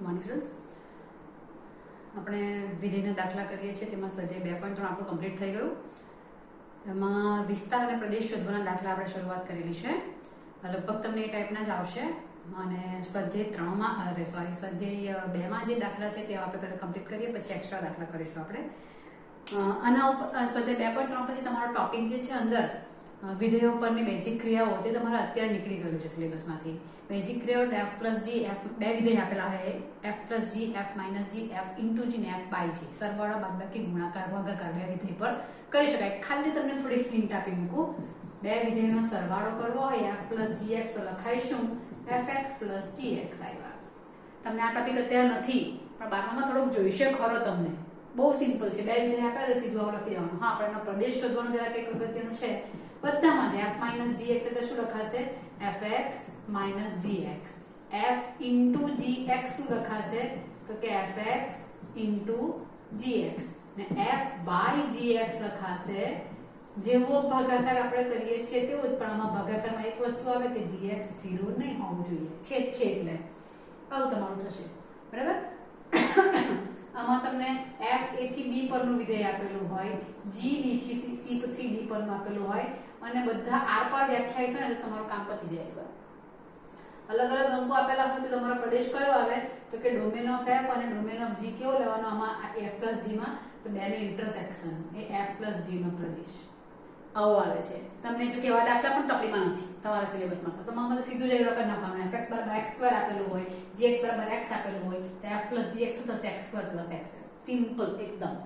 Monitors આપણે વિધેયના દાખલા કરીએ છીએ તેમાં સ્વાધ્યાય 2.3 આપણું કમ્પ્લીટ થઈ ગયું. એમાં વિસ્તાર અને પ્રદેશ શોધવાના દાખલા આપણે શરૂઆત કરેલી છે. લગભગ તમને એ ટાઈપના જ આવશે અને સ્વાધ્યાય 3માં સ્વાધ્યાય 2માં જે દાખલા છે તે આપણે પહેલાં કમ્પ્લીટ કરીએ, પછી એક્સ્ટ્રા દાખલા કરીશું આપણે. આના સ્વાધ્યાય 2.3 પછી તમારો ટોપિક જે છે અંદર વિધેયો પરની બેઝિક ક્રિયાઓ તે તમારે અત્યારે નીકળી ગયું છે સિલેબસમાંથી. બેઝિક ક્રિયાઓ f પ્લસ g f બે વિધેય આપેલા છે, f plus g f minus g f into g ને f બાય g, સરવાળા બાદબાકી ગુણાકાર ભાગાકાર બે વિધેય પર કરી શકાય. ખાલી તમને થોડી હિન્ટ આપી મૂકું. બે વિધેયનો સરવાળો કરવો હોય f પ્લસ gx તો લખાઈશું fx પ્લસ gx. આવ્યા તમને આ ટોપિક અત્યારે નથી પણ 12માં થોડુંક જોઈશે ખરો તમને. બહુ સિમ્પલ છે. બે વિધેય આપેલા તો સીધું લખી દેવાનું. હા, આપણે એનો પ્રદેશ શોધવાનું જરા કંઈક અગત્યનું છે. બધામાં જ f માઇનસ gx એટલે શું લખાશે? fx minus gx. f into gx શું લખાશે? તો કે fx ઇન્ટુ gx ને f બાય gx લખાશે. જેવો ભાગાકાર આપણે કરીએ છીએ તેવો જ, પણ આમાં ભાગાકારમાં એક વસ્તુ આવે કે gx 0 નહીં હોવું જોઈએ. છેદ છે એટલે આવું તમારું થશે. બરાબર? આમાં તમને f a થી b પરનું વિધેય આપેલું હોય, g b થી c થી d પરનું આપેલું હોય અને બધા r પર વ્યાખ્યાયિત હોય એટલે તમારું કામ પતી જાય. અલગ અલગ અંકો આપેલા હોય તો તમારો પ્રદેશ કયો આવે? તો કે ડોમેન ઓફ f અને ડોમેન ઓફ g કેવો લેવાનો? આમાં f પ્લસ g માં તો બેનું ઇન્ટરસેક્શન એ f પ્લસ g નો પ્રદેશ આવો આવે છે. તમને જો કે એવા દાખલા પણ તકલીફમાં નથી તમારા સિલેબસમાં, તો તમારે સીધું જ કરી નાખવાનું. fx બરાબર x² આપેલું હોય, gx બરાબર x આપેલું હોય તો f પ્લસ gx શું થશે? x² plus x. સિમ્પલ એકદમ.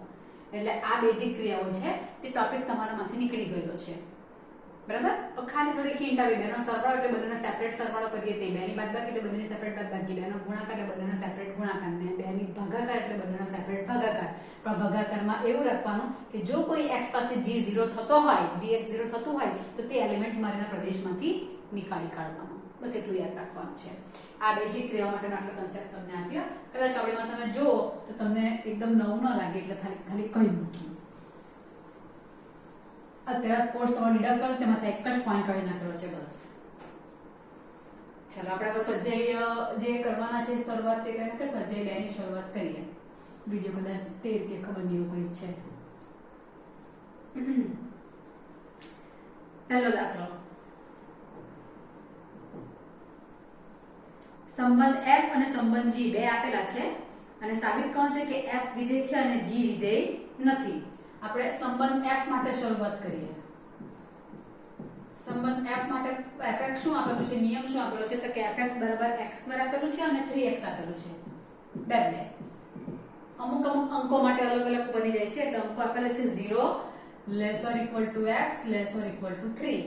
એટલે આ બેઝિક ક્રિયાઓ છે તે ટોપિક તમારામાંથી નીકળી ગયેલો છે. બરાબર? પણ ખાલી થોડી હિન્ટ આવી. બેનો સરવાળો એટલે બંનેનો સેપરેટ સરવાળો કરીએ તે, બેની બાદબાકી એટલે બંનેની સેપરેટ બાદબાકી, બેનો ગુણાકાર એટલે બંનેનો સેપરેટ ગુણાકાર, ને બેની ભાગાકાર એટલે બંનેનો સેપરેટ ભાગાકાર. પણ ભાગાકારમાં એવું રાખવાનું કે જો કોઈ x પાસે g 0 થતો હોય, gx 0 થતું હોય તો તે એલિમેન્ટ મારેના પ્રદેશમાંથી નીકાળી કાઢવાનો. બસ એટલું યાદ રાખવાનું છે. આ બેઝિક ક્રિયાઓ માટેનો આટલો કન્સેપ્ટ તમને આપ્યો. કદાચ ચોપડીમાં તમે જુઓ તો તમને એકદમ નવું ન લાગે એટલે ખાલી કહી મૂક્યું. અત્યારે કોર્સ તમારો ડિડક્ટ કરો તેમાંથી એક જ પોઈન્ટ કાઢી નાખેલો છે બસ. ચાલો આપણે બસ સ્વાધ્યાય જે કરવાના છે શરૂઆત તે કરીને કે સ્વાધ્યાય 2 ની શરૂઆત કરીએ. વિડિયો કદાચ 13 કે ખબર નહીં એવું કંઈક છે. પહેલો દાખલો. સંબંધ f અને સંબંધ g બે આપેલા છે અને સાબિત કરવાનું છે કે f વિધેય છે અને g વિધેય નથી. આપણે સંબંધ f માટે શરૂઆત કરીએ. સંબંધ f માટે fx શું આપેલું છે? નિયમ શું આપેલો છે? તો કે fx બરાબર x² આપેલું છે અને 3x આપેલું છે. બે અમુક અંકો માટે અલગ અલગ બની જાય છે. એટલે અંકો આપેલા છે 0 laser equal to x laser equal to 3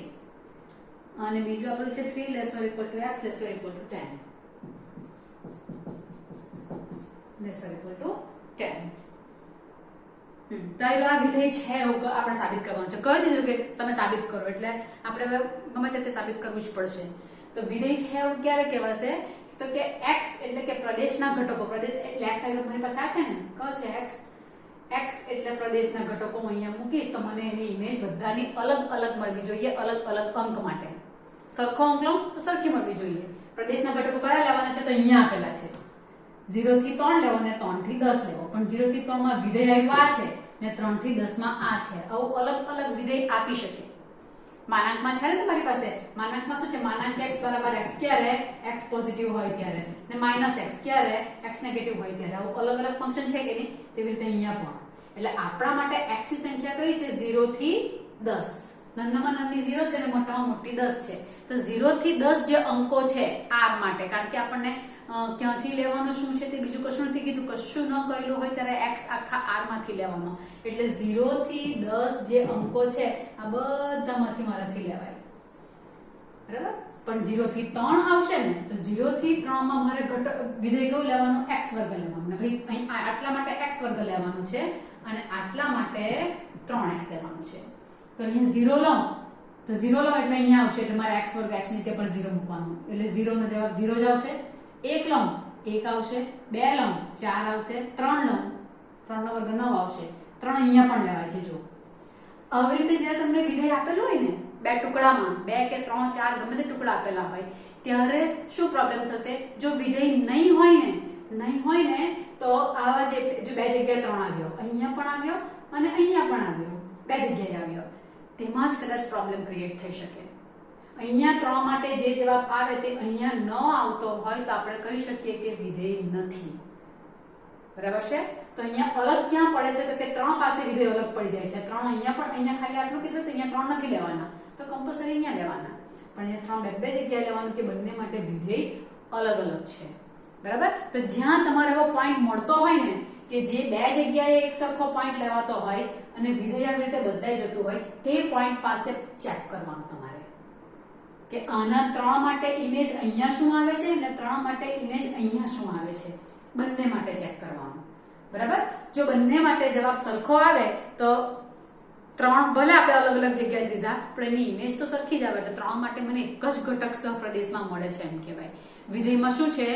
અને બીજું આપેલું છે 3 laser equal to x laser equal to 10 laser equal to 10. તો આ વિધેય છે એવું આપણે સાબિત કરવાનું છે. કહી દીધું કે તમે સાબિત કરો એટલે આપણે ગમે તે સાબિત કરવું જ પડશે. તો વિધેય છે એવું ક્યારે કહેવાશે? તો કે x એટલે કે પ્રદેશના ઘટકો. પ્રદેશ એટલે x આઈ મારી પાસે આ છે ને, કહો છે x એટલે પ્રદેશના ઘટકો. હું અહીંયા મૂકીશ તો મને એની ઇમેજ બધાની અલગ અલગ મળવી જોઈએ. અલગ અલગ અંક માટે સરખો અંક લઉં તો સરખી મળવી જોઈએ. પ્રદેશના ઘટકો કયા લેવાના છે? તો અહીંયા આપેલા છે. 0 થી 3 લેવો ને 3 થી 10 લેવો. પણ 0 થી 3 માં વિધેય આવ્યું આ છે ને 3 થી 10 માં આ છે. આવું અલગ અલગ વિધેય આપી શકે. માનાંકમાં છે ને તમારી પાસે. માનાંકમાં શું છે? માનાંક x બરાબર x ક્યારે? x પોઝિટિવ હોય ત્યારે, ને માઈનસ x ક્યારે? x નેગેટિવ હોય ત્યારે. આવું અલગ અલગ ફંક્શન છે કે નહીં? તેવી રીતે અહીંયા પણ. એટલે આપણા માટે x ની સંખ્યા કઈ છે? 0 થી 10. નાનામાં નાની 0 છે ને મોટામાં મોટી 10 છે. તો 0 થી 10 જે અંકો છે r માટે, કારણ કે આપણને ક્યાંથી લેવાનું શું છે તે બીજું કશું નથી કીધું. કશું ન કરેલું હોય ત્યારે x આખા r માંથી લેવાનો. એટલે 0 થી 10 જે અંકો છે આ બધામાંથી મારાથી લેવાય. બરાબર? પણ 0 થી 3 આવશે ને તો 0 થી 3 માં મારે વિધેય કયું લેવાનું? x² લેવાનું. ને ભાઈ અહીં આટલા માટે x² લેવાનું છે અને આટલા માટે 3x લેવાનું છે. તો અહીંયા 0 લઉં તો 0 લઉં એટલે અહીંયા આવશે એટલે મારે x² x ની જગ્યાએ પર 0 મૂકવાનું. એટલે 0 નો જવાબ 0 જ આવશે. 1 લઉં 1 આવશે, 2 લઉં 4 આવશે, 3 લઉં 3 નો વર્ગ 9 આવશે. 3 અહીંયા પણ લેવાય છે. જો આવી રીતે જ્યારે તમને વિધેય આપેલું હોય ને બે ટુકડામાં, 2 કે 3 4 ગમે તે ટુકડા આપેલા હોય ત્યારે શું પ્રોબ્લેમ થશે? જો વિધેય નહીં હોય ને નહીં હોય ને તો આવા જે બે જગ્યાએ 3 આવ્યો, અહીંયા પણ આવ્યો અને અહીંયા પણ આવ્યો, બે જગ્યાએ આવ્યો, તેમાં જ કદાચ પ્રોબ્લેમ ક્રિએટ થઈ શકે. અહીંયા 3 માટે જે જવાબ આવે તે અહીંયા ન આવતો હોય તો આપણે કહી શકીએ કે વિધેય નથી. બરાબર છે? તો અહીંયા અલગ ક્યાં પડે છે તો કે 3 પાસે વિધેય અલગ પડી જાય છે. 3 અહીંયા પણ, અહીંયા ખાલી આટલું કીધું તો અહીંયા 3 નથી લેવાના, તો કમ્પલસરી અહીંયા લેવાના. પણ અહીંયા 3 બે જગ્યાએ લેવાનું કે બંને માટે વિધેય અલગ અલગ છે. બરાબર? તો જ્યાં તમારે એવો પોઈન્ટ મળતો હોય ને કે જે બે જગ્યાએ એક સરખો પોઈન્ટ લેવાતો હોય અને વિધેય આવી રીતે બદલાઈ જતું હોય, તે પોઈન્ટ પાસે ચેક કરવાનું તમારે કે આના 3 માટે ઇમેજ અહીંયા શું આવે છે અને 3 માટે ઇમેજ અહીંયા શું આવે છે, બંને માટે ચેક કરવાનું. બરાબર? જો બંને માટે જવાબ સરખો આવે તો 3 ભલે આપણે અલગ અલગ જગ્યાએ લીધા પણ એની ઇમેજ તો સરખી જ આવે, એટલે 3 માટે મને એક જ ઘટક સહપ્રદેશમાં મળે છે એમ કહેવાય. વિધેયમાં શું છે,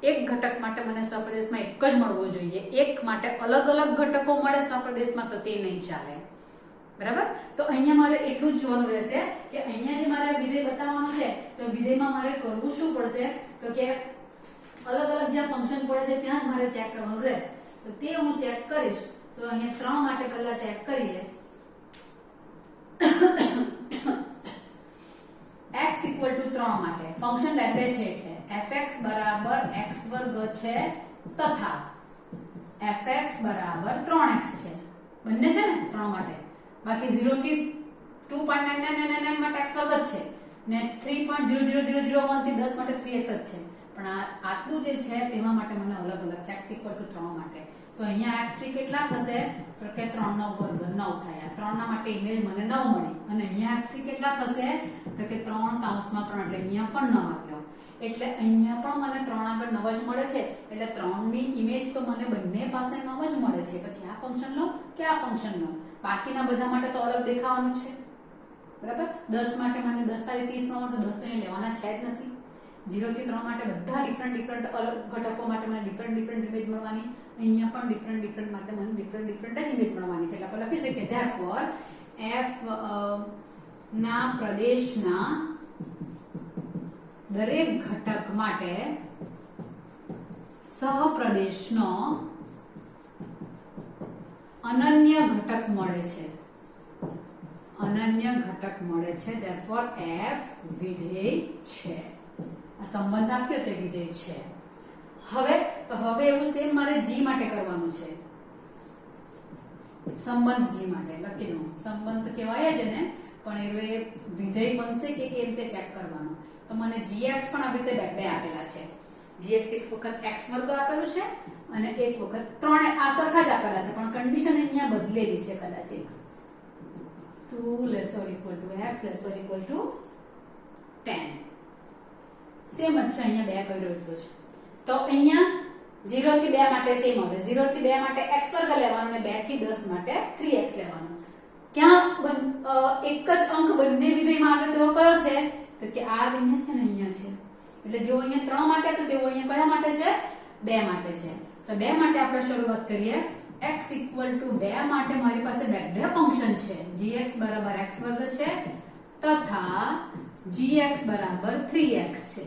એક ઘટક માટે મને સહપ્રદેશમાં એક જ મળવો જોઈએ. એક માટે અલગ અલગ ઘટકો મળે સહપ્રદેશમાં તો તે નહીં ચાલે. બરાબર? તો અહીંયા મારે એટલું જ જોવાનું રહેશે કે અહીંયા જે મારે વિધેય બતાવવાનું છે તો વિધેયમાં મારે કરવું શું પડશે તો કે અલગ અલગ જ્યાં ફંક્શન પડે છે ત્યાં જ મારે ચેક કરવાનું રહે. તો તે હું ચેક કરીશ. તો અહીંયા 3 માટે પહેલા ચેક કરીએ. x = 3 માટે ફંક્શન બે છે એટલે fx = x² છે તથા fx = 3x છે. બંને છે ને 3 માટે. બાકી 0 થી 2.9999 માટે x² જ છે ને 3.00001 થી 10 માટે 3x જ છે. પણ આટલું જે છે તેમાં માટે મને અલગ અલગ છે. x = 3 માટે તો અહીંયા f3 કેટલા થશે તો કે 3 નો વર્ગ 9 થાય. 3 ના માટે ઇમેજ મને 9 મળી અને અહીંયા f3 કેટલા થશે તો કે 3 કૌંસમાં 3 એટલે અહીંયા પણ 9 આવ્યો. એટલે અહીંયા પણ મને 3 આગળ 9 જ મળે છે. એટલે 3 ની ઇમેજ તો મને બંને પાસે 9 જ મળે છે. પછી આ ફંક્શન લો કે આ ફંક્શન લો, બાકીના બધા માટે તો અલગ દેખાવાનું છે. બરાબર? 10 માટે મને 10 તારી 30 મળવાનું તો 10 તો અહીં લેવાના છે જ નથી. 0 થી 3 માટે બધા ડિફરન્ટ અલગ ઘટકો માટે મને ડિફરન્ટ ઇમેજ મળવાની. અહીંયા પણ ડિફરન્ટ માટે મને ડિફરન્ટ જ ઇમેજ મળવાની છે. એટલે આપણે લખી શકીએ therefore f ના પ્રદેશના દરેક ઘટક માટે સહપ્રદેશનો અનન્ય ઘટક મળે છે. અનન્ય ઘટક મળે છે. therefore f વિધેય છે. આ સંબંધ આપ્યો તે વિધેય છે. હવે એવું સેમ મારે g માટે કરવાનું છે. સંબંધ g માટે લખી દઉં. સંબંધ કહેવાય જ ને, પણ એ વિધેય બનશે કે કેવી રીતે ચેક કરવાનું. તો મને gx પણ આવી રીતે બે આપેલા છે. gx એક વખત x² આપેલું છે અને એક વખત 3 આ સરખા જ આપેલા છે, પણ કન્ડિશન અહીંયા બદલેલી છે કદાચ. એક 2 ≤ x ≤ 10 સેમ જ છે. અહીંયા 2 કર્યો એટલું છે. તો અહીંયા 0 થી 2 માટે સેમ હવે 0 થી 2 માટે x² લેવાનું અને 2 થી 10 માટે 3x લેવાનું. ક્યાં એક જ અંક બંને વિધેયમાં આવે તો કયો છે તો કે આ બંને છે ને અહીંયા છે. એટલે જેવો અહીંયા 3 માટે હતો તેવો અહીંયા કયા માટે છે 2 માટે છે. તો 2 માટે આપણે શરૂઆત કરીએ. x = 2 માટે મારી પાસે બે ફંક્શન છે. gx = x² છે તથા gx = 3x છે.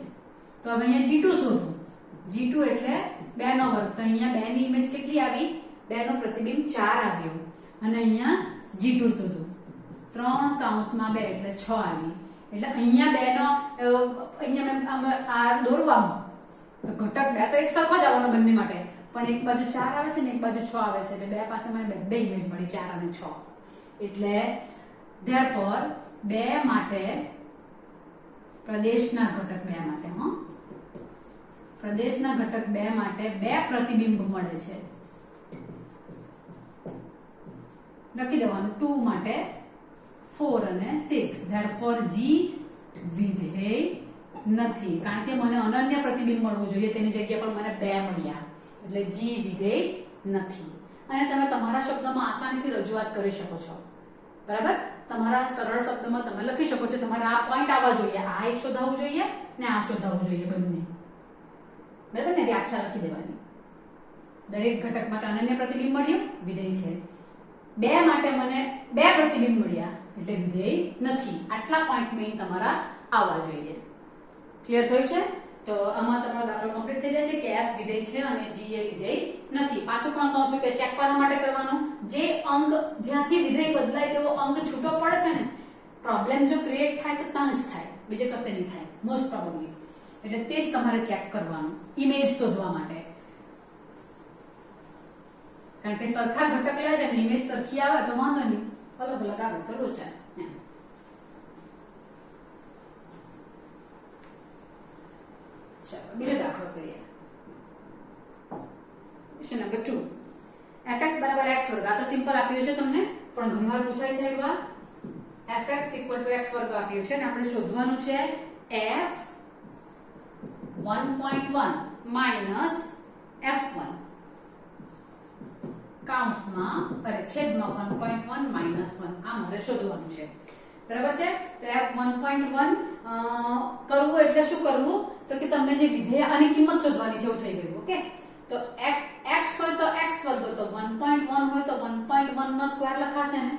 તો હવે અહીંયા g2 શોધો. g2 એટલે 2 નો વર્ગ. તો અહીંયા 2 ની ઇમેજ કેટલી આવી 2 નો પ્રતિબિંબ 4 આવ્યો અને અહીંયા g2 શોધો. 3 કૌંસમાં 2 એટલે 6 આવી. એટલે અહીંયા 2 નો અહીંયા આ દોરવામાં તો ઘટક 2 તો એક સરખો જ આવવાનો બંને માટે, પણ એક બાજુ 4 આવે છે ને એક બાજુ 6 આવે છે. એટલે 2 પાસે મને બે ઇમેજ મળી 4 અને 6. એટલે therefore 2 માટે પ્રદેશના ઘટક 2 માટે પ્રદેશના ઘટક 2 માટે 2 પ્રતિબિંબ મળે છે. લખી દેવાનું 2 માટે 4 અને 6. therefore g વિધેય નથી, કારણ કે મને અનન્ય પ્રતિબિંબ મળવું જોઈએ, તેની જગ્યા પર મને 2 મળ્યા. એટલે g વિધેય નથી. અને તમે તમારા શબ્દમાં આસાનીથી રજૂઆત કરી શકો છો. બરાબર? તમારા સરળ શબ્દમાં તમે લખી શકો છો. તમારે આ પોઈન્ટ આવવા જોઈએ, આ એક શોધાવવું જોઈએ ને આ શોધાવવું જોઈએ બંને. બરાબર ને? વ્યાખ્યા લખી દેવાની. દરેક ઘટક માટે અનન્ય પ્રતિબિંબ મળ્યું વિધેય છે. 2 માટે મને 2 પ્રતિબિંબ મળ્યા એટલે વિધેય નથી. આટલા પોઈન્ટ મેઇન તમારા આવવા જોઈએ. ક્લિયર થયું છે? તો આમાં તમારો દાખલો કમ્પ્લીટ થઈ જાય છે કે f વિધેય છે અને g એ વિધેય નથી. પાછું પણ કહું છું કે ચેક કરવા માટે કરવાનું, જે અંક જ્યાંથી વિધેય બદલાય તેવો અંક છૂટો પડે છે ને, પ્રોબ્લેમ જો ક્રિએટ થાય તો ત્યાં જ થાય, બીજે કશે નહીં થાય મોસ્ટ પ્રોબેબલી. એટલે તે જ તમારે ચેક કરવાનું ઇમેજ શોધવા માટે, કારણ કે સરખા ઘટક લે છે ને ઇમેજ સરખી આવે તો વાંધો નહીં, અલગ અલગ આવે તો લોચા. બીજો દાખલો કરીએ. Question number 2. fx બરાબર x વર્ગ. આ તો સિમ્પલ આપ્યું છે તમને, પણ ઘણીવાર પૂછાય છે એવા. fx x વર્ગ આપ્યું છે અને આપણે શોધવાનું છે f 1.1 માઈનસ f1 કૌંસમાં છેદમાં 1.1 માઈનસ 1. આ મારે શોધવાનું છે, બરાબર છે. તો f 1.1 કરવું એટલે શું કરવું, તો કે તમને જે વિધેય આની કિંમત શોધવાની છે એવું થઈ ગયું. ઓકે, તો x હોય તો x વર્ગ, તો 1.1 હોય તો 1.1 નો સ્ક્વેર લખાશે ને.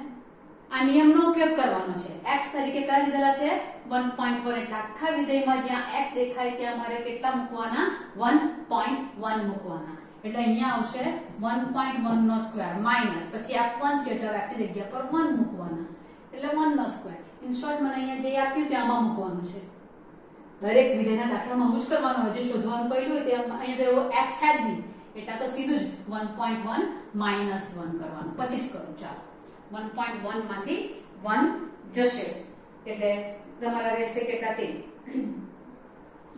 આ નિયમનો ઉપયોગ કરવાનો છે. x તરીકે કયા લીધેલા છે 1.1, એટલે આખા વિધેયમાં જ્યાં x દેખાય ત્યાં મારે કેટલા મૂકવાના 1.1 મૂકવાના. એટલે અહીંયા આવશે 1.1 નો સ્ક્વેર માઈનસ પછી f1 છે એટલે x ની જગ્યા પર 1 મૂકવાના, એટલે 1 નો સ્ક્વેર. ઇન શોર્ટ મને અહીંયા જે આપ્યું ત્યાંમાં મૂકવાનું છે. દરેક વિધેયના દાખલામાં આવું જ કરવાનું હોય. જે શોધવાનું કહ્યું હોય તે અહીંયા તો એવો f છે જ નહીં, એટલે તો સીધું જ 1.1 માઈનસ 1 કરવાનું. પછી જ કરું. ચાલો, 1.1 માંથી 1 જશે એટલે તમારા રહેશે કેટલા 3.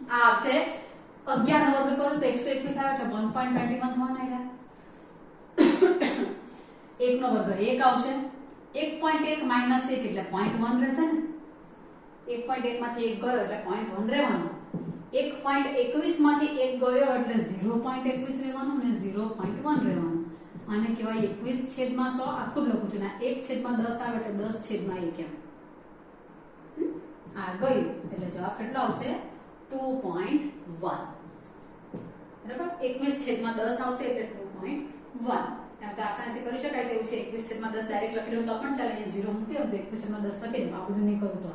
આ આવશે 11 નો વર્ગ કરું તો 121 આવે એટલે 1.21 થવાના રહ્યા. 1 નો વર્ગ 1 આવશે, 1.1 માઈનસ 1 એટલે 0.1 રહેશે ને. 1.1 માંથી 1 ગયો એટલે 0.1 રહેવાનો. 1.21 માંથી 1 ગયો એટલે 0.21 રહેવાનું ને 0.1 રહેવાનું. આને કહેવાય 21/100. આખું લખું છું ને, 1/10 આવે એટલે 10/1 એમ. આ ગયું એટલે જવાબ કેટલો આવશે 2.1. બરાબર, 21/10 આવશે એટલે 2.1. એમ તો આસાનીથી કરી શકાય તેવું છે. 21/10 ડાયરેક્ટ લખી લઉં તો પણ ચાલે. અહીંયા 0 મૂકી દઉં તો 21/10 લખી દઉં. આ બધું નહીં કરું તો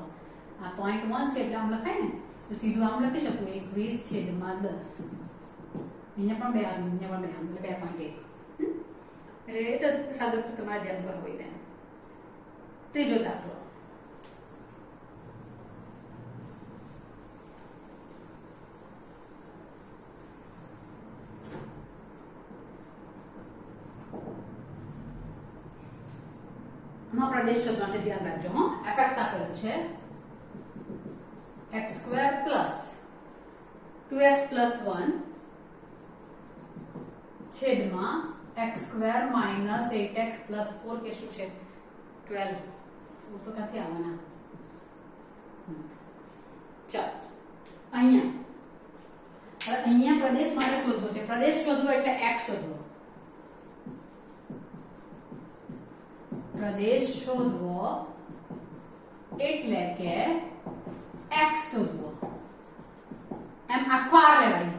આ 0.1 છે એટલે આમ લખાય ને, તો સીધું આમ લખી શકું 21/10. અહીંયા પણ 2 આવ્યું, અહીંયા પણ 2 આવ્યું એટલે 2.1. એટલે એ તો સાદું તમારે જેમ કરવું હોય તેમ. ત્રીજો દાખલો. આમાં પ્રદેશ શોધવાનો છે, ધ્યાન રાખજો. હો, fx આપેલું છે x² પ્લસ 2x પ્લસ 1 છેદમાં x² માઈનસ 8x પ્લસ 4 કે શું છે 12. તો ક્યાંથી આવવાના? ચાલો, અહીંયા પ્રદેશ મારે શોધવો છે. પ્રદેશ શોધવો એટલે x શોધવો. પ્રદેશ શોધવો એટલે કે x શોધવો. એમ આખો r લેવાય,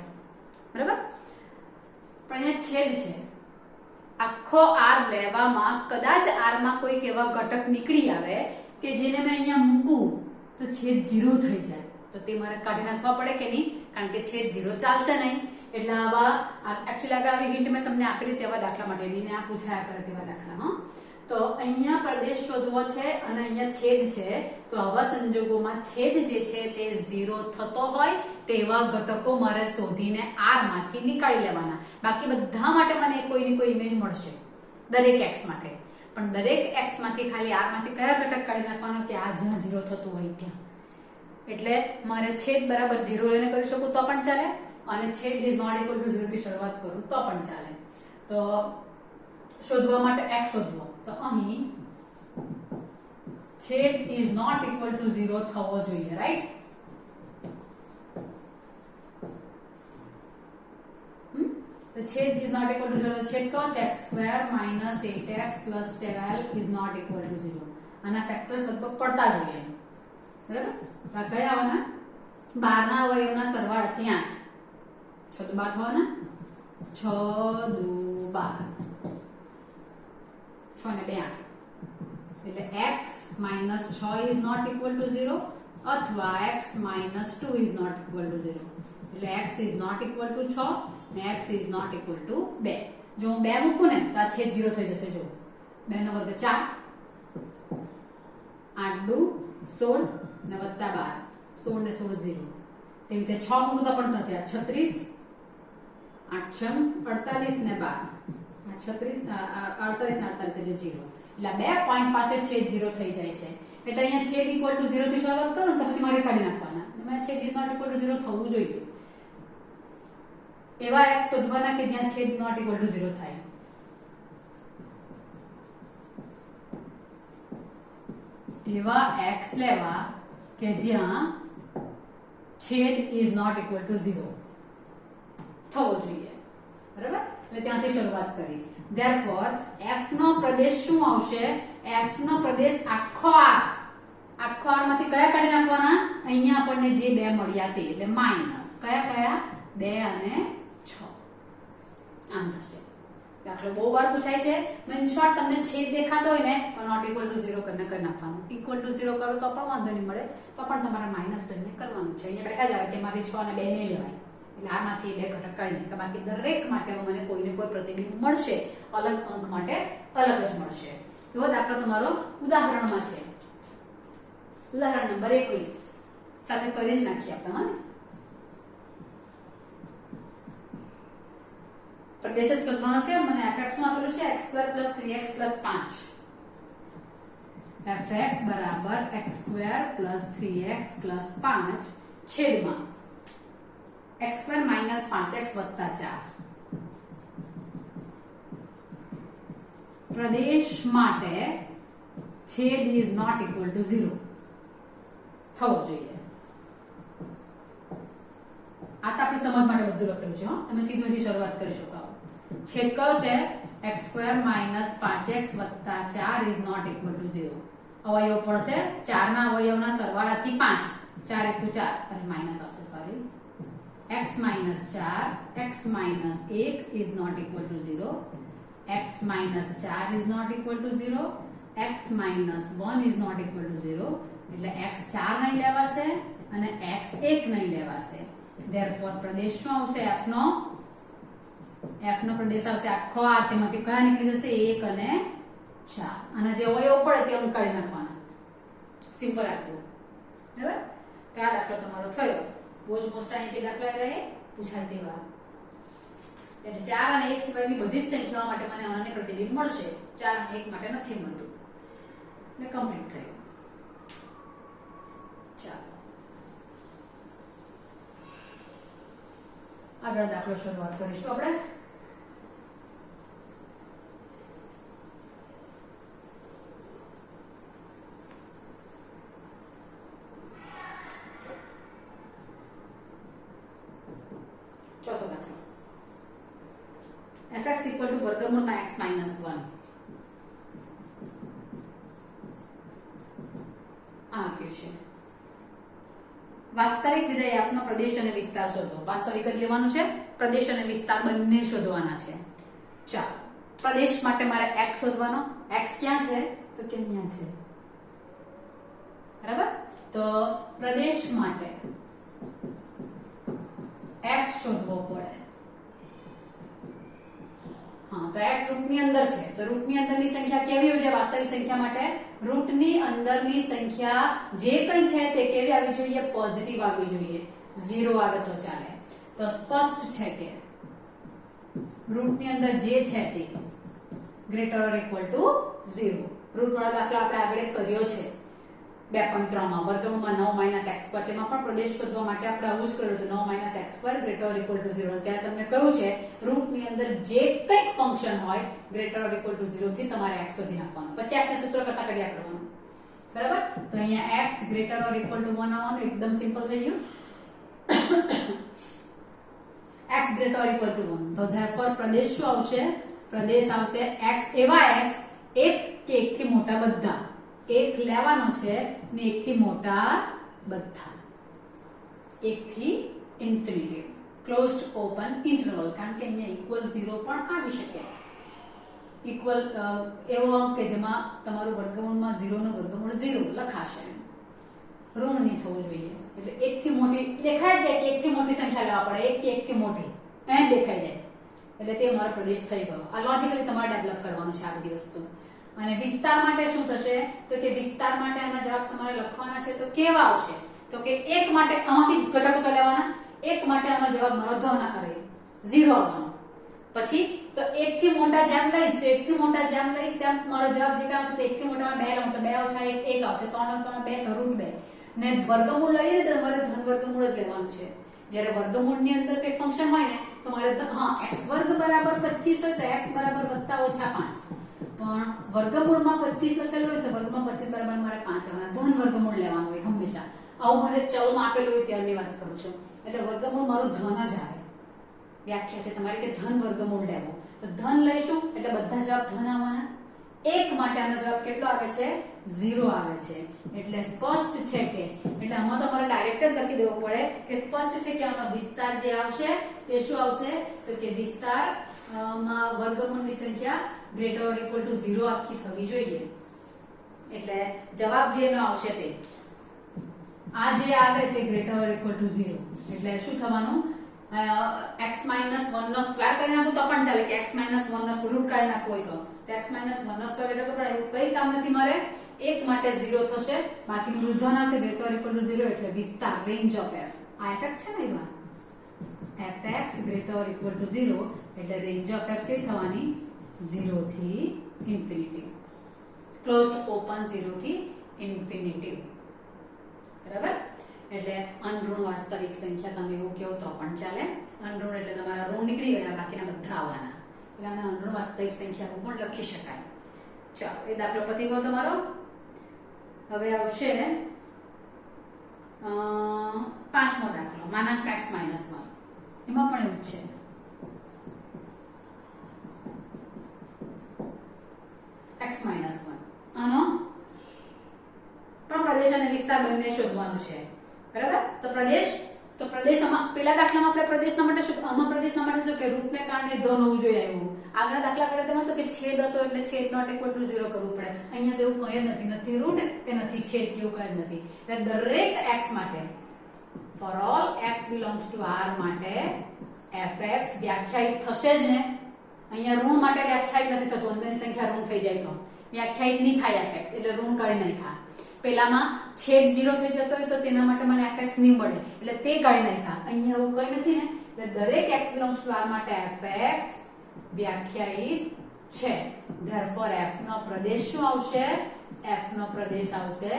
બરાબર. પણ અહીંયા છેદ છે. આખો r લેવામાં કદાચ r માં કોઈક એવા ઘટક નીકળી આવે કે જેને મેં અહીંયા મૂકું તો છેદ 0 થઈ જાય, તો તે મારે કાઢી નાખવા પડે કે નહીં, કારણ કે છેદ 0 ચાલશે નહીં. એટલે આવા એક્ચ્યુઅલી આગળ આવી હિન્ટ મેં તમને આપેલી તેવા દાખલા માટે નહીં, આ પૂછાયા કરે તેવા દાખલા. હા, તો અહીંયા પ્રદેશ શોધવો છે અને અહીંયા છેદ છે, તો આવા સંજોગોમાં છેદ જે છે તે 0 થતો હોય તેવા ઘટકો મારે શોધીને r માંથી નીકાળી લેવાના. બાકી બધા માટે મને કોઈની કોઈ ઇમેજ મળશે, દરેક x માટે. પણ દરેક x માંથી ખાલી r માંથી કયા ઘટક કાઢી નાખવાનો કે આ જ્યાં 0 થતું હોય ત્યાં. એટલે મારે છેદ બરાબર 0 લઈને કરી શકું તો પણ ચાલે, અને છેદ ઇઝ નોટ ઇક્વલ ટુ 0 થી શરૂઆત કરું તો પણ ચાલે. તો શોધવા માટે x શોધવો, તો અહીં છેદ ઇઝ નોટ ઇક્વલ ટુ 0 થવો જોઈએ, રાઈટ. તો છેદ ઇઝ નોટ ઇક્વલ ટુ 0. છેદ કયો છે? x² minus 8x plus 12 is not equal to 0. આના ફેક્ટર્સ લગભગ પડતા જોઈએ, બરાબર. આ કયા આવવાના? 12 ના અવયવના સરવાળાથી 8. 6 દુ 12 થવાના, 6 દુ 12, 6 ને 2 8. એટલે x minus 6 is not equal to 0. અથવા x minus 2 is not equal to 0. એટલે x is not equal to 6 ને x is not equal to 2. જો હું 2 મૂકું ને તો આ છેદ 0 થઈ જશે. જો 2 નો વર્ગ 4, 8 દુ 16 ને વત્તા 12, 16 ને 16 0. તેવી રીતે 6 મૂકું તો પણ થશે. આ 36, 8 6 48 ને 12, આ 36 48 ને 48 એટલે 0. એટલે બે પોઈન્ટ પાસે છેદ 0 થઈ જાય છે. એટલે અહીંયા છેદ ઇક્વલ ટુ 0 થી શરૂઆત કરું તો પછી મારે કાઢી નાખવાના. મેં છેદ ઇઝ નોટ ઇક્વલ ટુ 0 થવું જોઈએ. એવા x શોધવાના કે જ્યાં છેદ નોટ ઇક્વલ ટુ 0 થાય. એવા x લેવા કે જ્યાં છેદ ઇઝ નોટ ઇક્વલ ટુ 0 થવો જોઈએ. બરાબર? એટલે ત્યાંથી શરૂઆત કરી. Therefore f નો પ્રદેશ શું આવશે? f નો પ્રદેશ આખો r માંથી કયા કાઢી નાખવાના? અહીંયા આપણને જે બે મળ્યા તે, એટલે માઈનસ કયા 2 અને 6. આમ થશે. દાખલો બહુ વાર પૂછાય છે. ઇન શોર્ટ તમને છેદ દેખાતો હોય ને તો નોટ ઇક્વલ ટુ 0 કરીને કરી નાખવાનું. ઇક્વલ ટુ 0 કરો તો પણ વાંધો નહીં મળે, તો પણ તમારે માઈનસ કરીને કરવાનું છે. અહીંયા બેઠા જ આવે કે મારી 6 અને 2 નહીં લેવાય. એટલે આમાંથી 2 ઘટક કાઢી નાખે. બાકી દરેક માટે મને કોઈને કોઈ પ્રતિબિંબ મળશે, અલગ અંક માટે અલગ જ મળશે. તો દાખલો તમારો ઉદાહરણમાં છે. ઉદાહરણ નંબર 21 સાથે કરી જ નાખીએ આપણે. હા, પ્રદેશ જ શોધવાનો છે. મને fx નું આપેલું છે x2 + 3x + 5. fx બરાબર x2 + 3x + 5 છેદમાં x2 - 5x + 4. પ્રદેશ માટે છેદ ઇઝ નોટ ઇક્વલ ટુ 0 થવો જોઈએ. આ તો આપણી સમજ માટે બધું લખેલું છે. તમે સીધું અહીંથી શરૂઆત કરી શકો. છેદ કયો છે? x2 - 5x + 4 is not equal to 0. અવયવ પડશે 4 ના અવયવના સરવાળાથી 5, 4 * 4 અને માઈનસ આવશે. Sorry, x - 4 x - 1 is not equal to 0. x - 4 is not equal to 0. x - 1 is not equal to 0. એટલે x 4 નહીં લેવાશે અને x 1 નહીં લેવાશે. therefore પ્રદેશ શું આવશે? f નો પ્રદેશ આવશે આખો r. તેમાંથી કયા નીકળી જશે? 1 અને 4. આના જે અવયવ પડે તે અંક કાઢી નાખવાના. સિમ્પલ આટલું. બરાબર? કયા દાખલો તમારો થયો? રોજ મોસ્ટા કે દાખલા રહે પૂછાય તેવા. એટલે 4 અને 1 સિવાયની બધી જ સંખ્યાઓ માટે મને અનન્ય પ્રતિબિંબ મળશે. 4 અને 1 માટે નથી મળતું. એટલે કમ્પ્લીટ થયું. ચાલો આગળ દાખલો શરૂઆત કરીશું આપણે. ચોથો દાખલો. fx = વર્ગમૂળમાં x - 1. આપ્યું છે. વાસ્તવિક વિધેય f નો પ્રદેશ અને વિસ્તાર શોધો. વાસ્તવિક જ લેવાનું છે, પ્રદેશ અને વિસ્તાર બંને શોધવાના છે. ચાલો, પ્રદેશ માટે મારે x શોધવાનો. x ક્યાં છે? તો કે અહીંયા છે. બરાબર? તો પ્રદેશ માટે x શોધવો પડે. હા, તો x રૂટની અંદર છે. તો રૂટની અંદરની સંખ્યા કેવી હોય છે વાસ્તવિક સંખ્યા માટે? રૂટની અંદરની સંખ્યા જે કંઈ છે તે કેવી આવી જોઈએ? પોઝિટિવ આવવી જોઈએ. 0 આવે તો ચાલે. તો સ્પષ્ટ છે કે રૂટની અંદર જે છે તે greater or equal to 0. Root વાળા દાખલા આપણે આગળ કર્યો છે 2.3 માં. વર્ગમૂળમાં 9 - x2. તેમાં પણ પ્રદેશ શોધવા માટે આપણે આવું જ કર્યું હતું. 9 - x2 greater or equal to 0. ત્યારે તમને કહ્યું છે રૂટની અંદર જે કંઈક ફંક્શન હોય ગ્રેટર ઓર ઇક્વલ ટુ 0 થી તમારે x શોધી નાખવાનું. પછી આપણે સૂત્ર કરતા કર્યા કરવાનું. બરાબર? તો અહીંયા x greater or equal two 1 આવવાનું. એકદમ સિમ્પલ થઈ ગયું. x greater or equal two 1. તો therefore પ્રદેશ શું આવશે? પ્રદેશ આવશે x એવા x એક કે એકથી મોટા બધા. એક લેવાનો છે ને એકથી મોટા બધા. એકથી ઇન્ફિનિટી. Closed open interval. કારણ કે અહીંયા ઇક્વલ 0 પણ આવી શકે. ઇક્વલ એવો અંક કે જેમાં તમારું વર્ગમૂળમાં 0 નું વર્ગમૂળ 0 લખાશે. ઋણ નહીં થવું જોઈએ. એટલે 1 થી મોટી દેખાય છે કે 1 થી મોટી સંખ્યા લેવા પડે, 1 કે 1 થી મોટી એ દેખાય જાય એટલે તે મારો પ્રદેશ થઈ ગયો. આ લોજિકલી તમારે ડેવલપ કરવાનું છે આ બધી વસ્તુ. અને વિસ્તાર માટે શું થશે તો કે વિસ્તાર માટે આના જવાબ તમારે લખવાના છે તો કેવા આવશે તો કે 1 માટે આમાંથી ઘટકો તો લેવાના, 1 માટે આનો જવાબ મારો ધન આવે 0 આવવાનો. પછી તો 1 થી મોટા જેમ લઈશ તો 1 થી મોટા જેમ લઈશ તેમ મારો જવાબ જે આવશે તો 1 થી મોટામાં 2 લઉં તો 2 ઓછા 1 1 આવશે. 3 નો 2 તો √2 ને વર્ગમૂળ લઈએ ને તો તમારે ધન વર્ગમૂળ જ લેવાનું છે. જ્યારે વર્ગમૂળની અંદર કોઈ ફંક્શન હોય ને તો મારે x વર્ગ બરાબર 25 હોય તો x બરાબર વત્તા ઓછા 5, પણ વર્ગમૂળમાં 25 લખેલું હોય તો વર્ગમાં 25 બરાબર મારે 5 લેવાના, ધન વર્ગમૂળ લેવાનું હોય હંમેશા. આવું મને ચલમાં આપેલું હોય ત્યારની વાત કરું છું. એટલે વર્ગમૂળ મારું ધન જ આવે. વ્યાખ્યા છે તમારી કે ધન વર્ગમૂળ લેવો તો ધન લઈશું એટલે બધા જવાબ ધન આવવાના. 1 માટે આનો જવાબ કેટલો આવે છે 0 આવે છે. એટલે સ્પષ્ટ છે કે એટલે આમાં તો મારે ડાયરેક્ટ જ લખી દેવું પડે કે સ્પષ્ટ છે કે આનો વિસ્તાર જે આવશે તે શું આવશે તો કે વિસ્તાર માં વર્ગમૂળની સંખ્યા ગ્રેટર ઓર ઇક્વલ ટુ 0 આખી થવી જોઈએ. એટલે જવાબ જે નો આવશે તે આ જે આવે તે ગ્રેટર ઓર ઇક્વલ ટુ 0 એટલે શું થવાનું x - 1 નો સ્ક્વેર કરી નાખો તો પણ ચાલે કે x - 1 નો રૂટ કાઢી નાખો હોય તો x - 1 નો સ્ક્વેર એટલે પણ એવું કઈ કામ નથી. મારે 1 માટે 0 થશે, બાકીનું વૃદ્ધન આવશે ગ્રેટર ઓર ઇક્વલ ટુ 0 એટલે વિસ્તાર રેન્જ ઓફ f આ fx છે ને એમાં fx greater or equal to 0 એટલે રેન્જ ઓફ f કેવી થવાની 0 થી ઇન્ફિનિટી ક્લોઝડ ઓપન 0 થી ઇન્ફિનિટી. બરાબર. એટલે અનઋણ વાસ્તવિક સંખ્યા તમે એવું કહો તો પણ ચાલે. અનઋણ એટલે તમારા ઋણ નીકળી ગયા, બાકીના બધા આવવાના. એટલે આને અનઋણ વાસ્તવિક સંખ્યા પણ લખી શકાય. ચાલો એ દાખલો પતી ગયો તમારો. હવે આવશે 5મો દાખલો માનાંક x - 1. એમાં પણ એવું છે x - 1 આનો પણ પ્રદેશ અને વિસ્તાર બંને શોધવાનું છે. બરાબર. તો પ્રદેશમાં પેલા દાખલામાં આપણે પ્રદેશના માટે શું આમાં પ્રદેશના માટે તો કે રૂટને કારણે ધન હોવું જોઈએ એવું. આગળ દાખલા કરે તેમાં તો કે છેદ હતો એટલે છેદ નોટ ઇક્વલ ટુ 0 કરવું પડે. અહીંયા તો એવું કંઈ જ નથી, નથી રૂટ કે નથી છેદ કે એવું કંઈ જ નથી. એટલે દરેક x માટે for all x belongs to r માટે fx વ્યાખ્યાયિત થશે જ ને. અહીંયા ઋણ માટે વ્યાખ્યાયિત નથી થતું, અંદરની સંખ્યા ઋણ થઈ જાય તો વ્યાખ્યાયિત નહીં થાય fx એટલે ઋણ કાઢી નાખ્યા. પેલામાં છેદ 0 થઈ જતો હોય તો તેના માટે મને fx નહીં મળે એટલે તે કાઢી નાખ્યા. અહીંયા એવું કંઈ નથી ને. એટલે દરેક x belongs to r માટે fx વ્યાખ્યાયિત છે. therefore f નો પ્રદેશ શું આવશે f નો પ્રદેશ આવશે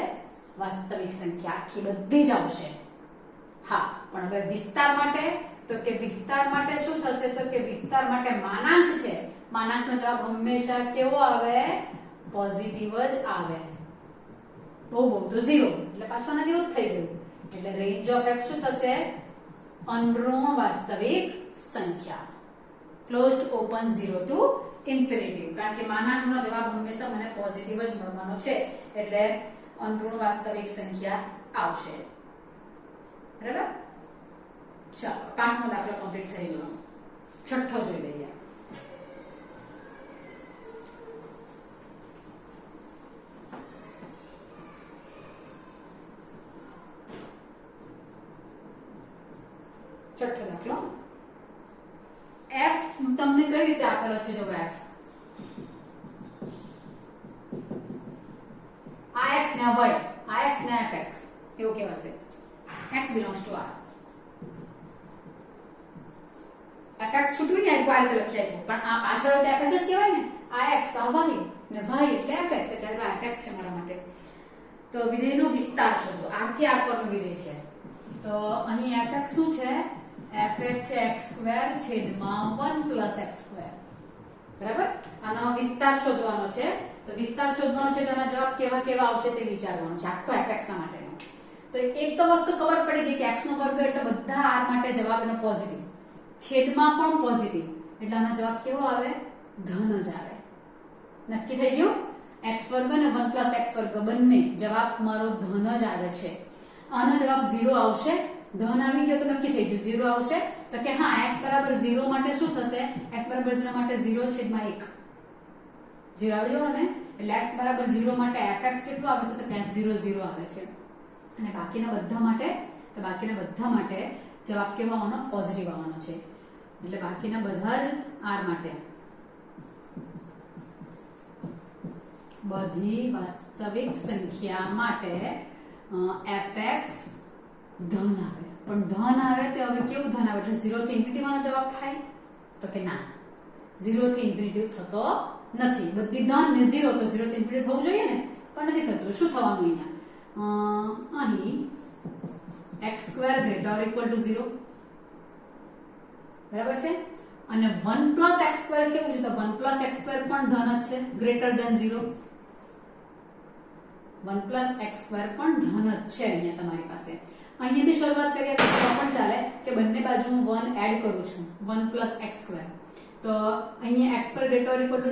વાસ્તવિક સંખ્યા આખી બધી જ આવશે. હા, પણ હવે વિસ્તાર માટે તો કે વિસ્તાર માટે શું થશે તો કે વિસ્તાર માટે માનાંક છે. માનાંકનો જવાબ હંમેશા કેવો આવે પોઝિટિવ જ આવે. બહુ તો 0 એટલે પાછું આના જેવું જ થઈ ગયું. એટલે રેન્જ ઓફ f શું થશે અનઋણ વાસ્તવિક સંખ્યા ક્લોઝડ ઓપન 0 ટુ ઇન્ફિનિટી. કારણ કે માનાંકનો જવાબ હંમેશા મને પોઝિટિવ જ મળવાનો છે એટલે અનઋણ વાસ્તવિક સંખ્યા આવશે. બરાબર. ચાલો 5મો દાખલો કમ્પ્લીટ થઈ ગયો. 6થો જોઈ લઈએ. છઠ્ઠો દાખલો. f તમને કઈ રીતે આપેલો છે જો f આ x ને y આ x ને fx એવું કહેવાશે. x belongs to r fx છૂટું ને આ રીતે લખી આપ્યું પણ આ પાછળ તો fx જ કહેવાય ને. આ x તો y ને y એટલે fx એટલે આ fx છે મારા માટે. તો વિધેયનો વિસ્તાર શોધો. r થી r પરનું વિધેય છે તો અહીં fx શું છે fx છે x² છેદમાં 1 + x². બરાબર. આનો વિસ્તાર શોધવાનો છે તો વિસ્તાર શોધવાનો છે તેના જવાબ કેવા કેવા આવશે તે વિચારવાનું છે આખો fx ના માટેનો. તો એક તો વસ્તુ ખબર પડી ગઈ કે x નો વર્ગ એટલે બધા r માટે જવાબ એનો પોઝિટિવ, છેદમાં પણ પોઝિટિવ એટલે આનો જવાબ કેવો આવે ધન જ આવે. નક્કી થઈ ગયું. x² અને 1 + x² બંને જવાબ મારો ધન જ આવે છે. આનો જવાબ 0 આવશે. ધન આવી ગયો તો નક્કી થઈ ગયું 0 આવશે. તો કે હા x બરાબર 0 માટે શું થશે x બરાબર 0 માટે 0/1 0 આવી જવાનો ને એટલે x બરાબર 0 માટે fx કેટલું આવે છે તો કે f0 0 આવે છે. અને બાકીના બધા માટે જવાબ કેવો આવવાનો? પોઝિટિવ આવવાનો છે. એટલે બાકીના બધા જ r માટે બધી વાસ્તવિક સંખ્યા માટે fx ધન આવે. પણ ધન આવે તો હવે કેવું ધન આવે? એટલે 0 થી ઇન્ફિનિટી વાળો જવાબ થાય? તો કે ના, 0 થી ઇન્ફિનિટી થતો નથી. બધી ધન ને 0 તો 0 થી ઇન્ફિનિટી થવું જોઈએ ને, પણ નથી થતું. શું થવાનું અહીંયા? અહીં x² ≥ 0, બરાબર છે. અને 1 + x² કેવું છે? તો 1 + x² પણ ધન જ છે, ગ્રેટર ધેન 0. 1 + x² પણ ધન જ છે અહીંયા તમારી પાસે. અહીંયાથી શરૂઆત કરીએ તો પણ ચાલે કે બંને બાજુ હું 1 એડ કરું છું, 1 + x². તો અહીંયા x² ≥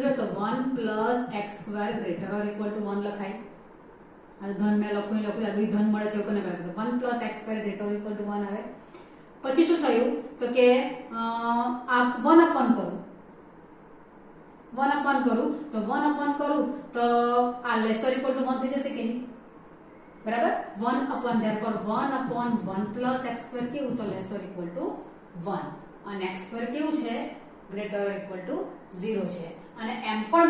0 તો 1 + x² ≥ 1 લખાય. આ ધન મેં લખું આ બી ધન મળે છે એવું કોને કરે? તો 1 + x² ≥ 1 આવે. પછી શું થયું? તો કે આ 1/, કરું તો 1/, તો આ લેસર ઇક્વલ ટુ 1 થઈ જશે કે નહીં? બરાબર. 1/, therefore 1/1 + x² કેવું? તો લેસર ઇક્વલ ટુ 1. અને x² કેવું છે? ગ્રેટર ઇક્વલ ટુ 0 છે. અને એમ પણ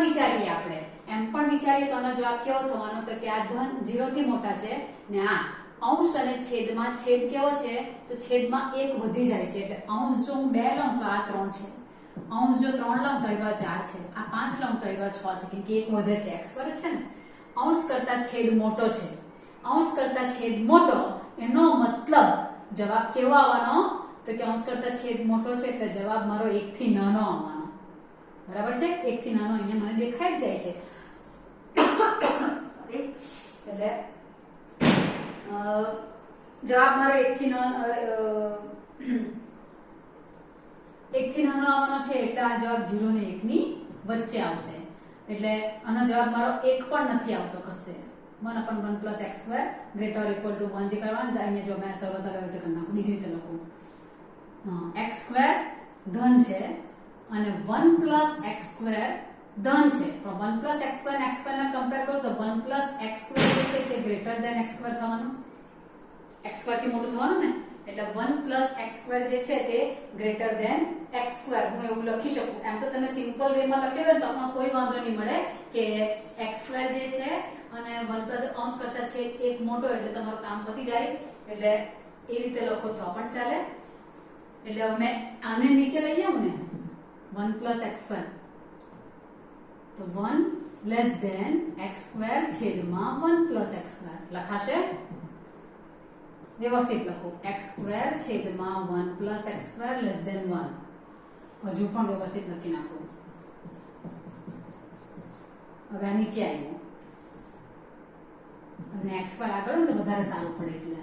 વિચારીએ તો આનો જવાબ કેવો થવાનો? તો કે આ ધન 0 થી મોટા છે ને આ અંશ અને છેદમાં છેદ કેવો છે? તો છેદમાં 1 વધી જાય છે. એટલે અંશ જો હું 2 લઉં તો આ 3 છે, અંશ જો 3 લઉં તો એવા 4 છે, આ 5 લઉં તો એવા 6 છે, કેમ કે 1 વધે છે. x પર છે ને, અંશ કરતા છેદ મોટો છે. અંશ કરતા છેદ મોટો એનો મતલબ જવાબ કેવો આવવાનો? તો કે અંશ કરતા છેદ મોટો છે એટલે જવાબ મારો 1 થી નાનો આવવાનો. બરાબર છે. 1 થી નાનો અહીંયા મને દેખાઈ જ જાય છે. સોરી. એટલે જવાબ મારો 1 થી નાનો આવવાનો છે. એટલે આ જવાબ 0 ને 1 ની વચ્ચે આવશે. એટલે આનો જવાબ મારો 1 પણ નથી આવતો કશે. 1/1 + x² ≥ 1 જે કરવાનું અહીંયા જો મેં શરૂઆત આવી રીતે કરી નાખું, બીજી રીતે લખું. x² ધન છે અને 1 + x² ધન છે. પણ 1 + x² ને x² ને કમ્પેર કરું તો 1 + x² જે છે તે ગ્રેટર ધેન x² થવાનું, x² થી મોટું થવાનું ને. એટલે 1 + x² જે છે તે ગ્રેટર ધેન x². હું એવું લખી શકું. એમ તો તમે સિમ્પલ વેમાં લખેલું ને તો આપણને કોઈ વાંધો નહીં મળે કે x² જે છે અને 1 + અંશ કરતા છે 1 મોટો એટલે તમારું કામ પતી જાય. એટલે એ રીતે લખો તો પણ ચાલે. એટલે અમે આને નીચે લઈ આવું ને 1 + x², તો 1 < x² છેદમાં 1 + x² લખાશે. વ્યવસ્થિત લખો. x² છેદમાં 1 + x² < 1. હજુ પણ વ્યવસ્થિત લખી નાખો. હવે આ નીચે આવ્યું અને x² આગળ હોય તો વધારે સારું પડે એટલે.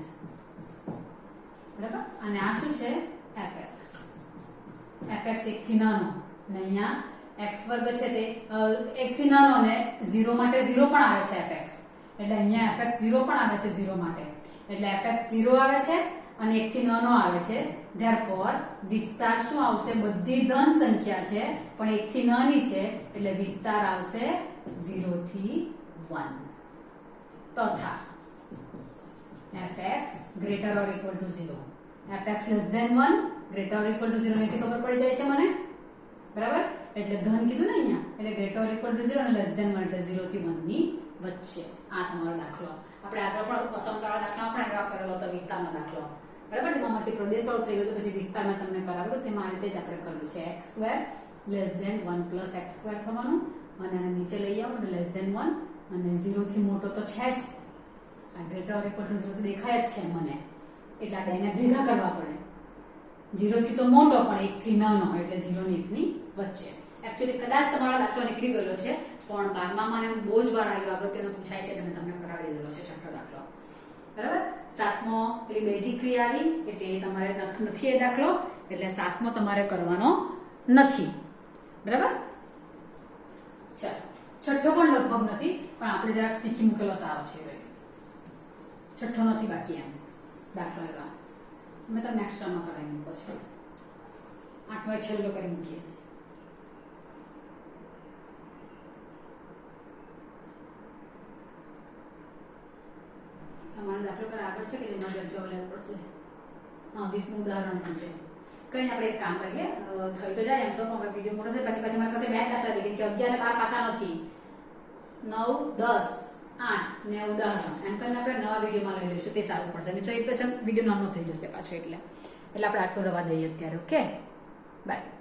બરાબર. અને આ શું છે? fx. fx 1 થી નાનો અને અહીંયા x² છે તે 1 થી નાનો ને 0 માટે 0 પણ આવે છે fx. એટલે અહીંયા fx 0 પણ આવે છે 0 માટે. એટલે fx 0 આવે છે અને 1 થી નાનો આવે છે. therefore વિસ્તાર શું આવશે? બધી ધન સંખ્યા છે પણ 1 થી નાની છે એટલે વિસ્તાર આવશે 0 થી 1. તથા fx greater or equal to 0. fx less than 1 greater or equal to 0 ને ખબર પડી જાય છે મને. બરાબર. એટલે ધન કીધું ને અહીંયા, એટલે greater or equal to 0 અને less than 1 એટલે 0 થી 1 ની વચ્ચે. આ તમારો દાખલો. આપણે આગળ પણ પસંદવાળા દાખલા આપણે આગળ કરેલો હતો, વિસ્તારનો દાખલો. બરાબર. એમાંથી પ્રદેશવાળો થઈ ગયો તો પછી વિસ્તારમાં તમને કરાવેલું, તેમાં આ રીતે જ આપણે કરેલું છે. x² less than 1 + x² થવાનું અને આને નીચે લઈ આવો અને less than 1 અને 0 થી મોટો તો છે જ. આ greater or equal to 0 તો દેખાય જ છે મને. એટલે આ બેને ભેગા કરવા પડે. 0 થી તો મોટો પણ 1 થી નાનો એટલે 0 ને 1 ની વચ્ચે. એકચ્યુઅલી કદાચ તમારો દાખલો નીકળી ગયો છે પણ 12માં મને બહુ જ વાર આવ્યો, અગત્યનો પૂછાય છે એટલે તમને કરાવી દીધો છે છઠ્ઠો દાખલો. બરાબર. 7મો પેલી બેઝિક ક્રિયા આવી એટલે એ તમારે નથી એ દાખલો, એટલે 7મો તમારે કરવાનો નથી. બરાબર. ચાલો. છઠ્ઠો પણ લગભગ નથી પણ આપણે જરાક શીખી મૂકેલો સારો છે. છઠ્ઠો નથી બાકી એમ દાખલો એવા મેં તો નેક્સ્ટ ટર્મમાં કરાવી મૂકો છે. 8મો છેલ્લો કરી મૂકીએ. તમારે દાખલો પર આગળ પડશે કે જેમાં જવાબ લેવો પડશે. હા 20મું ઉદાહરણ પણ છે. કઈ આપણે એક કામ કરીએ, થઈ તો જાય એમ તો પણ વિડીયો મોટો થાય પછી મારી પાસે મેથ દાખલા લઈ કે 11 ને 12 પાસા નથી, 9 10 8 ને ઉદાહરણ એમ કરીને આપણે નવા વિડીયોમાં લઈ લઈશું, તે સારું પડશે. નહીં તો એક પછી વિડીયો નાનો થઈ જશે પાછો. એટલે આપણે આટલું રવા દઈએ અત્યારે. Okay, by.